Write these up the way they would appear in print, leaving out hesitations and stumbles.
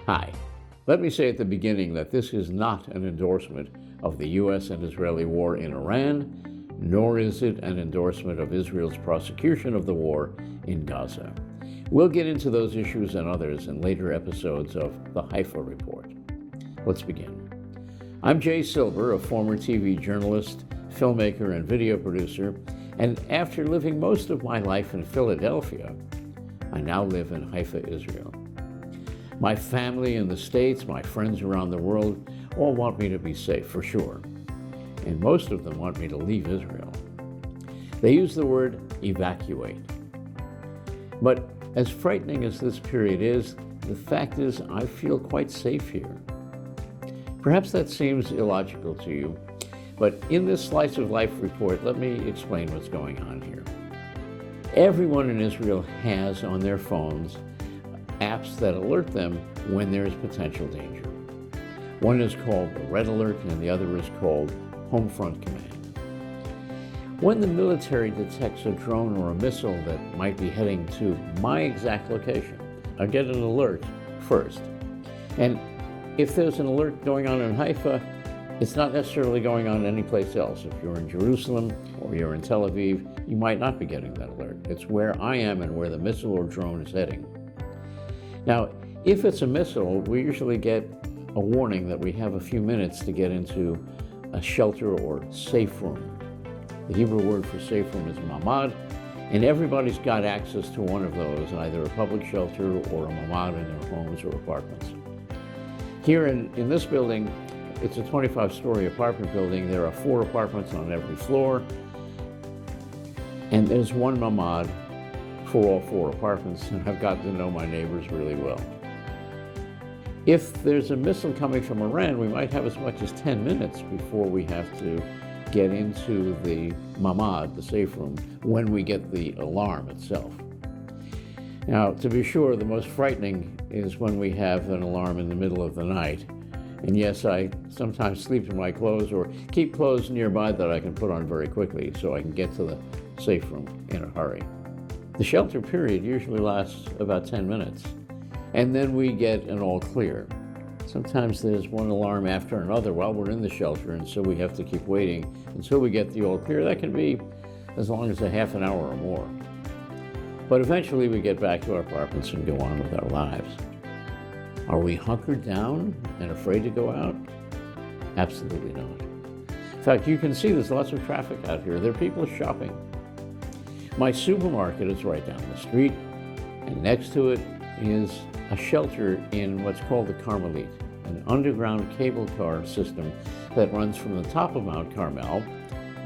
Hi. Let me say at the beginning that this is not an endorsement of the U.S. and Israeli war in Iran, nor is it an endorsement of Israel's prosecution of the war in Gaza. We'll get into those issues and others in later episodes of the Haifa Report. Let's begin. I'm Jay Silver, a former TV journalist, filmmaker, and video producer, and after living most of my life in Philadelphia, I now live in Haifa, Israel. My family in the States, my friends around the world, all want me to be safe, for sure. And most of them want me to leave Israel. They use the word evacuate. But as frightening as this period is, the fact is I feel quite safe here. Perhaps that seems illogical to you, but in this Slice of Life report, let me explain what's going on here. Everyone in Israel has on their phones apps that alert them when there is potential danger. One is called the Red Alert and the other is called Home Front Command. When the military detects a drone or a missile that might be heading to my exact location, I get an alert first. And if there's an alert going on in Haifa, it's not necessarily going on anyplace else. If you're in Jerusalem or you're in Tel Aviv, you might not be getting that alert. It's where I am and where the missile or drone is heading. Now, if it's a missile, we usually get a warning that we have a few minutes to get into a shelter or safe room. The Hebrew word for safe room is mamad, and everybody's got access to one of those, either a public shelter or a mamad in their homes or apartments. Here in this building, it's a 25-story apartment building. There are 4 apartments on every floor, and there's one mamad for all 4 apartments, and I've gotten to know my neighbors really well. If there's a missile coming from Iran, we might have as much as 10 minutes before we have to get into the mamad, the safe room, when we get the alarm itself. Now, to be sure, the most frightening is when we have an alarm in the middle of the night. And yes, I sometimes sleep in my clothes or keep clothes nearby that I can put on very quickly so I can get to the safe room in a hurry. The shelter period usually lasts about 10 minutes, and then we get an all clear. Sometimes there's one alarm after another while we're in the shelter, and so we have to keep waiting until we get the all clear. That can be as long as a half an hour or more. But eventually we get back to our apartments and go on with our lives. Are we hunkered down and afraid to go out? Absolutely not. In fact, you can see there's lots of traffic out here. There are people shopping. My supermarket is right down the street, and next to it is a shelter in what's called the Carmelite, an underground cable car system that runs from the top of Mount Carmel,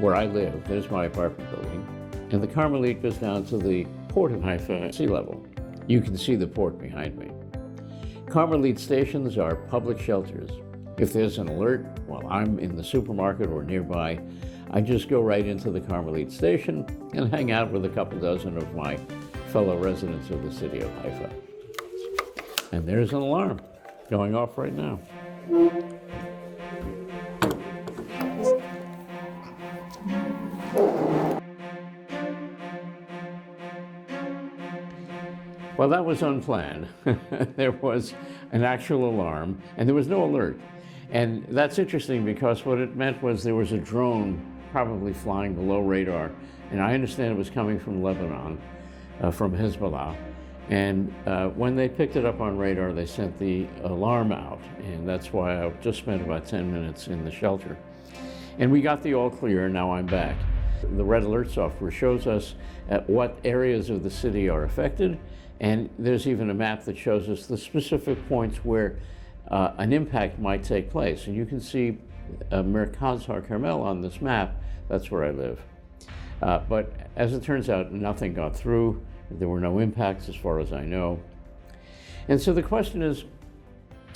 where I live. There's my apartment building. And the Carmelite goes down to the port of Haifa at sea level. You can see the port behind me. Carmelite stations are public shelters. If there's an alert while I'm in the supermarket or nearby, I just go right into the Carmelite station and hang out with a couple dozen of my fellow residents of the city of Haifa. And there's an alarm going off right now. Well, that was unplanned. There was an actual alarm, and there was no alert. And that's interesting because what it meant was there was a drone probably flying below radar, and I understand it was coming from Lebanon, from Hezbollah. And when they picked it up on radar, they sent the alarm out, and that's why I just spent about 10 minutes in the shelter. And we got the all clear, and now I'm back. The Red Alert software shows us what areas of the city are affected, and there's even a map that shows us the specific points where an impact might take place. And you can see Merkaz Har Carmel on this map. That's where I live. But as it turns out, nothing got through. There were no impacts as far as I know. And so the question is,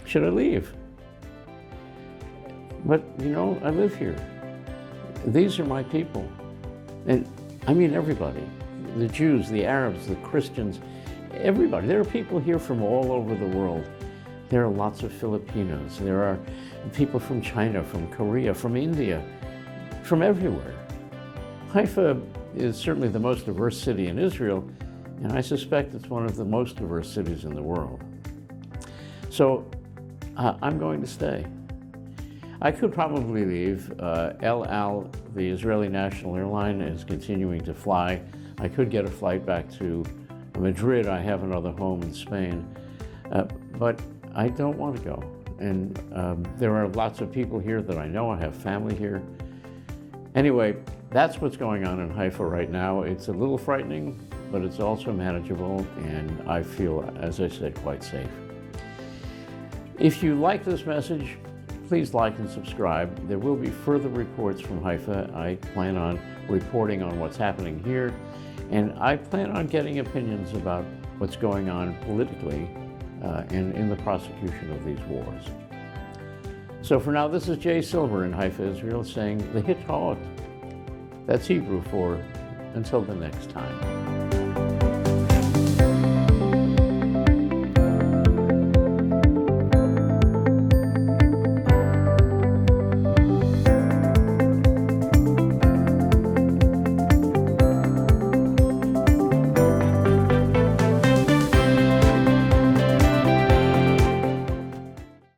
should I leave? But, you know, I live here. These are my people. And I mean everybody. The Jews, the Arabs, the Christians, everybody. There are people here from all over the world. There are lots of Filipinos. There are people from China, from Korea, from India, from everywhere. Haifa is certainly the most diverse city in Israel, and I suspect it's one of the most diverse cities in the world. So I'm going to stay. I could probably leave. El Al, the Israeli national airline, is continuing to fly. I could get a flight back to Madrid. I have another home in Spain. But I don't want to go. And there are lots of people here that I know. I have family here. Anyway, that's what's going on in Haifa right now. It's a little frightening, but it's also manageable, and I feel, as I said, quite safe. If you like this message, please like and subscribe. There will be further reports from Haifa. I plan on reporting on what's happening here, and I plan on getting opinions about what's going on politically and in the prosecution of these wars. So for now, this is Jay Silver in Haifa, Israel, saying Lehitraot. That's Hebrew for until the next time.